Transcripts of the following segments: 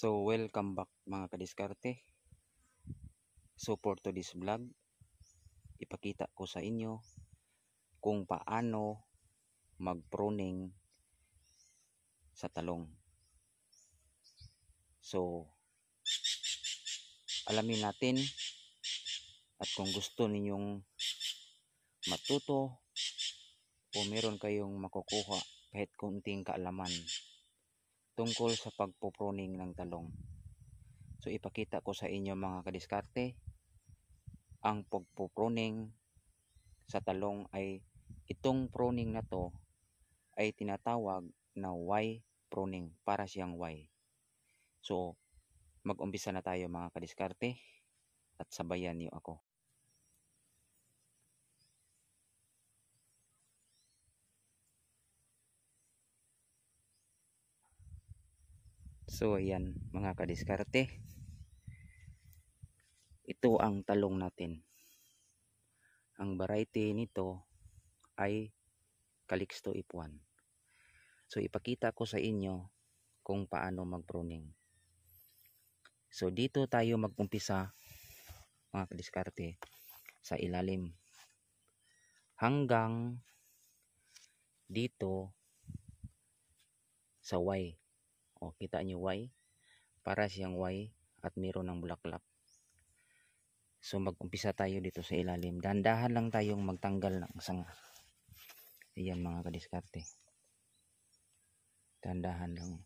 So welcome back mga kadiskarte. So for today's vlog, ipakita ko sa inyo kung paano mag-pruning sa talong. So alamin natin, at kung gusto ninyong matuto o meron kayong makukuha kahit kunting kaalaman tungkol sa pagpo-pruning ng talong. So ipakita ko sa inyo mga kadiskarte, ang pagpo-pruning sa talong ay itong pruning na to ay tinatawag na Y pruning, para siyang Y. So mag-umpisa na tayo mga kadiskarte at sabayan niyo ako. So ayan mga kadiskarte, ito ang talong natin. Ang variety nito ay Calixto F1. So ipakita ko sa inyo kung paano mag-pruning. So dito tayo mag-umpisa mga kadiskarte, sa ilalim hanggang dito sa Y. O kita nyo Y, para siyang Y at meron ng bulaklak. So mag-umpisa tayo dito sa ilalim. Dahan-dahan lang tayong magtanggal ng sanga. Ayan mga kadiskarte, dahan-dahan lang.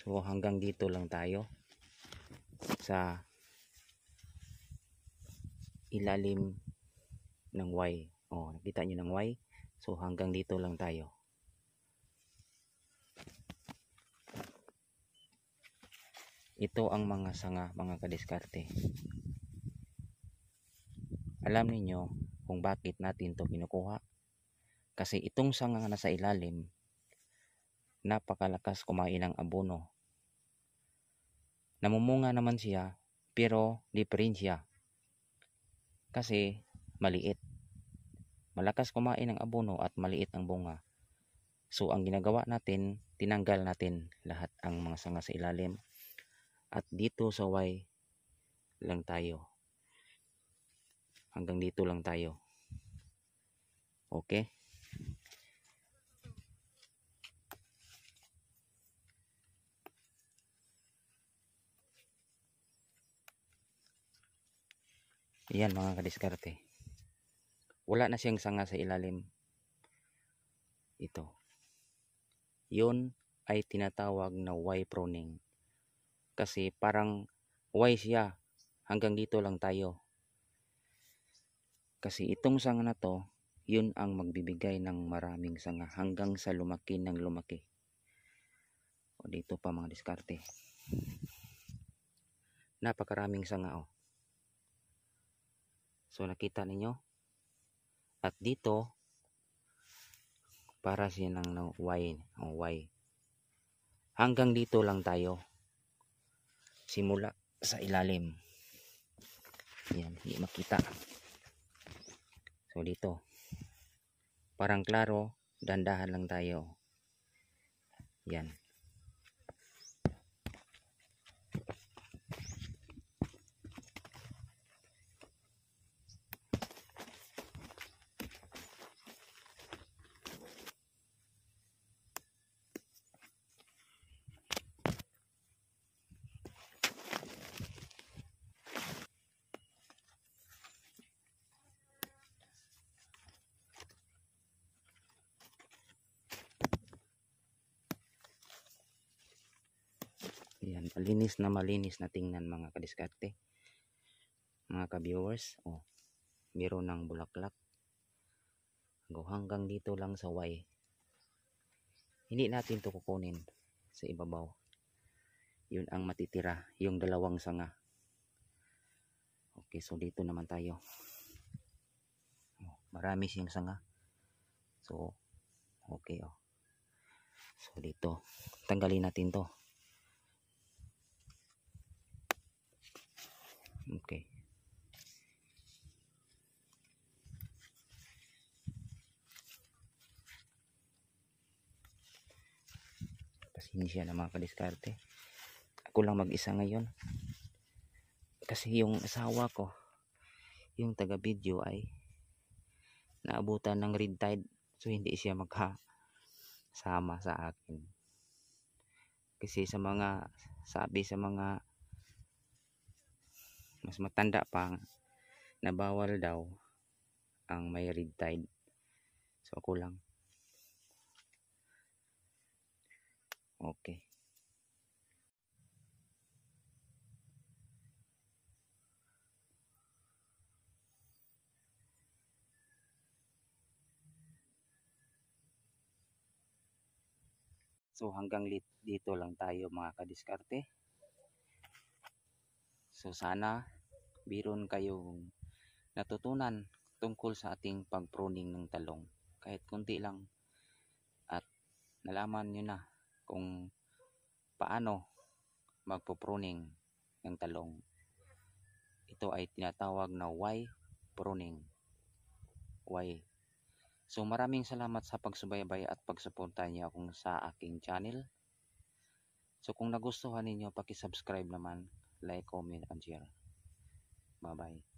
So hanggang dito lang tayo sa ilalim ng Y. O nakita nyo ng Y. So hanggang dito lang tayo. Ito ang mga sanga mga kadiskarte. Alam niyo kung bakit natin to kinukuha? Kasi itong sanga na nasa ilalim, napakalakas kumain ng abono. Namumunga naman siya, pero diferensya. Kasi maliit. Malakas kumain ng abono at maliit ang bunga. So ang ginagawa natin, tinanggal natin lahat ang mga sanga sa ilalim. At dito sa Y lang tayo. Hanggang dito lang tayo. Okay? Ayan mga kadiskarte. Wala na siyang sanga sa ilalim. Ito. Yun ay tinatawag na Y pruning. Kasi parang Y siya. Hanggang dito lang tayo. Kasi itong sanga na to, yun ang magbibigay ng maraming sanga hanggang sa lumaki ng lumaki. O dito pa mga diskarte. Napakaraming sanga o. So nakita ninyo? At dito, para siya ng Y. O Y. Hanggang dito lang tayo. Simula sa ilalim. Yan, hindi makita. So dito. Parang klaro, dandahan lang tayo. Yan. Yan, malinis na tingnan mga kadiskarte. Mga ka-viewers, oh, meron ng bulaklak. Hanggang dito lang sa Y. Hindi natin to kukunin sa ibabaw. Yun ang matitira, yung dalawang sanga. Okay, so dito naman tayo. Oh, marami siyang sanga. So, okay, oh. So dito, tanggalin natin to. Okay. Pasensya na mga kadiskarte. Ako lang mag-isa ngayon. Kasi yung asawa ko, yung taga-video ay naabutan ng red tide. So hindi siya magkasama sa akin. Kasi sa mga sabi sa mga mas matanda pa na bawal daw ang may red tide. So ako lang. Okay. So hanggang dito lang tayo mga kadiskarte. So sana biron kayong natutunan tungkol sa ating pag-pruning ng talong. Kahit kunti lang at nalaman nyo na kung paano magpo-pruning ng talong. Ito ay tinatawag na Y pruning. Y. So maraming salamat sa pagsubaybay at pagsuporta niyo akong sa aking channel. So kung nagustuhan ninyo, paki-subscribe naman, like, comment, and share. Bye-bye.